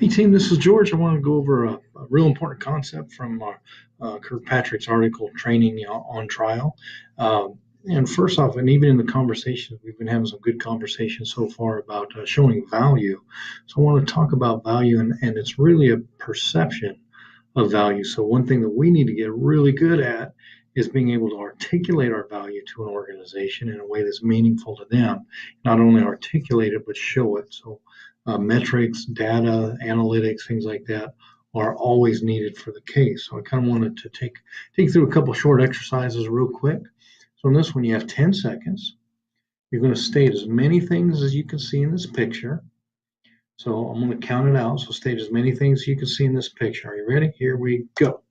Hey team, this is George. I want to go over a real important concept from Kirkpatrick's article, Training on Trial. And first off, and even in the conversations, we've been having some good conversations so far about showing value. So I want to talk about value, and it's really a perception of value. So one thing that we need to get really good at is being able to articulate our value to an organization in a way that's meaningful to them. Not only articulate it, but show it. So metrics, data, analytics, things like that are always needed for the case. So I kind of wanted to take you through a couple short exercises real quick. So in this one, you have 10 seconds. You're going to state as many things as you can see in this picture. So I'm going to count it out. So state as many things as you can see in this picture. Are you ready? Here we go.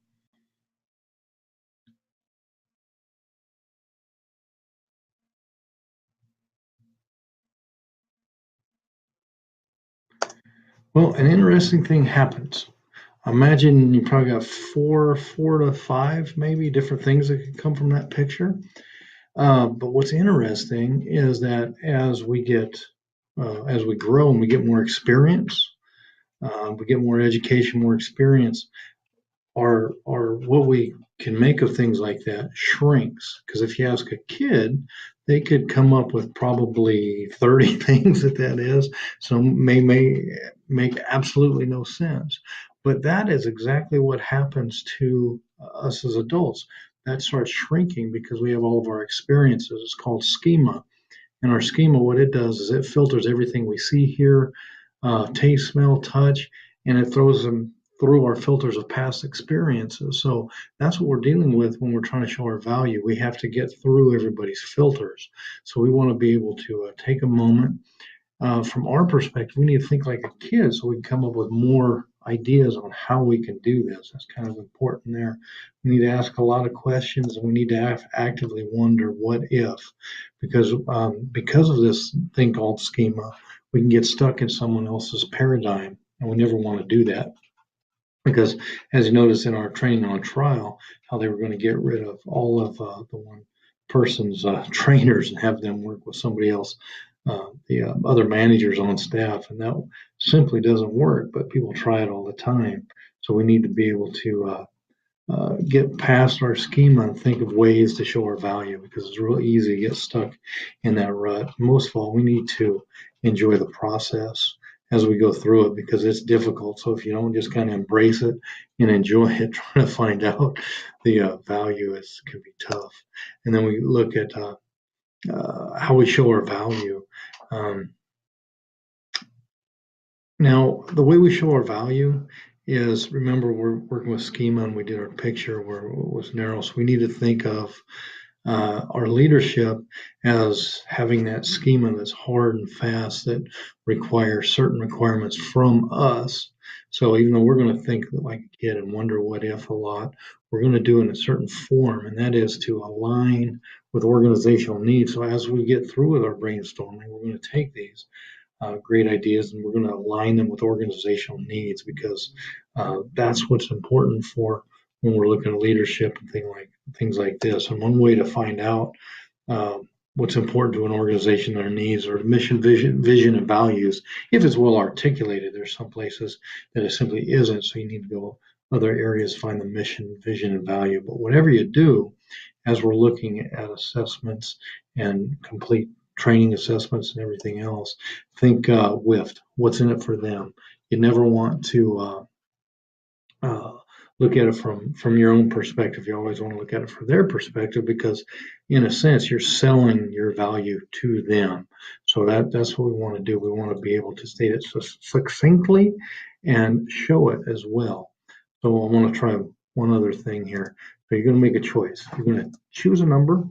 Well, an interesting thing happens. Imagine you probably got four to five, maybe different things that could come from that picture. But what's interesting is that as we grow and we get more experience, we get more education, more experience, our what we can make of things like that shrinks. Because if you ask a kid, they could come up with probably 30 things that is. So may make absolutely no sense. But that is exactly what happens to us as adults. That starts shrinking because we have all of our experiences. It's called schema. And our schema, what it does is it filters everything we see, hear, taste, smell, touch, and it throws them through our filters of past experiences. So that's what we're dealing with when we're trying to show our value. We have to get through everybody's filters. So we want to be able to take a moment. From our perspective, we need to think like a kid so we can come up with more ideas on how we can do this. That's kind of important there. We need to ask a lot of questions and we need to actively wonder what if, because of this thing called schema, we can get stuck in someone else's paradigm, and we never want to do that. Because as you notice in our training on trial, how they were going to get rid of all of the one person's trainers and have them work with somebody else, the other managers on staff, and that simply doesn't work. But people try it all the time, so we need to be able to get past our schema and think of ways to show our value, because it's real easy to get stuck in that rut. Most of all, we need to enjoy the process as we go through it, because it's difficult. So if you don't just kind of embrace it and enjoy it, trying to find out the value can be tough. And then we look at how we show our value. Um, Now, the way we show our value is, remember, we're working with schema and we did our picture where it was narrow. So we need to think of our leadership as having that schema that's hard and fast, that requires certain requirements from us. So even though we're going to think like a kid and wonder what if a lot, we're going to do it in a certain form, and that is to align with organizational needs. So as we get through with our brainstorming, we're going to take these great ideas and we're going to align them with organizational needs, because that's what's important for when we're looking at leadership and things like this. And one way to find out what's important to an organization, their needs, or mission, vision, and values, if it's well articulated. There's some places that it simply isn't, so you need to go other areas, find the mission, vision, and value. But whatever you do, as we're looking at assessments and complete training assessments and everything else, think WIFT. What's in it for them? You never want to look at it from your own perspective. You always want to look at it from their perspective, because in a sense you're selling your value to them. So that's what we want to do. We want to be able to state it succinctly and show it as well. So I want to try one other thing here. So you're going to make a choice. You're going to choose a number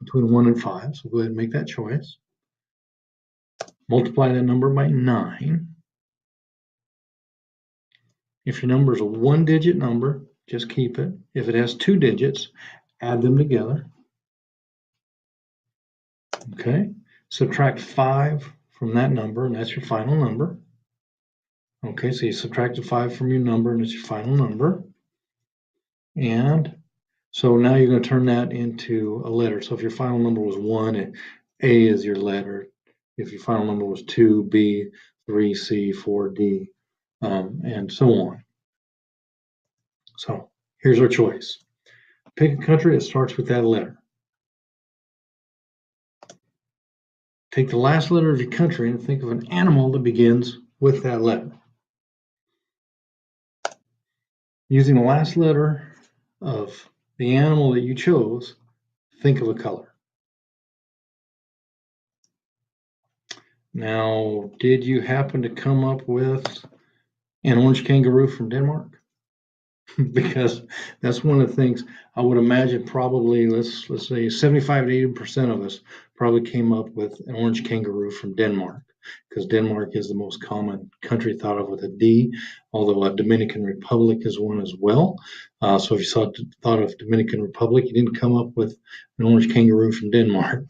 between 1 and 5. So go ahead and make that choice. Multiply that number by 9. If your number is a 1-digit number, just keep it. If it has 2 digits, add them together. Okay, subtract 5 from that number, and that's your final number. Okay, so you subtracted 5 from your number, and it's your final number. And so now you're going to turn that into a letter. So if your final number was 1, A is your letter. If your final number was 2, B, 3, C, 4, D. and so on. So here's our choice. Pick a country that starts with that letter. Take the last letter of your country and think of an animal that begins with that letter. Using the last letter of the animal that you chose, think of a color. Now, did you happen to come up with an orange kangaroo from Denmark? Because that's one of the things I would imagine probably, let's say 75 to 80% of us probably came up with an orange kangaroo from Denmark, because Denmark is the most common country thought of with a D, although a Dominican Republic is one as well. So if you thought of Dominican Republic, you didn't come up with an orange kangaroo from Denmark.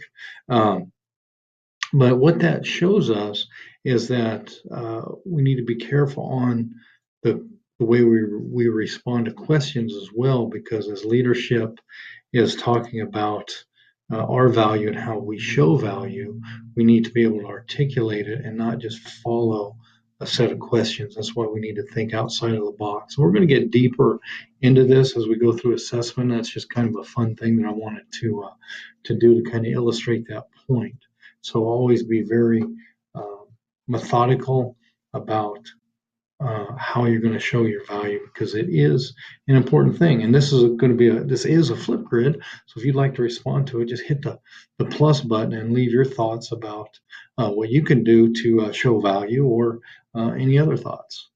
But what that shows us is that we need to be careful on the way we respond to questions as well, because as leadership is talking about our value and how we show value, we need to be able to articulate it and not just follow a set of questions. That's why we need to think outside of the box. So we're going to get deeper into this as we go through assessment. That's just kind of a fun thing that I wanted to do to kind of illustrate that point. So always be very methodical about how you're going to show your value, because it is an important thing. And this is going to be this is a Flipgrid. So if you'd like to respond to it, just hit the plus button and leave your thoughts about what you can do to show value, or any other thoughts.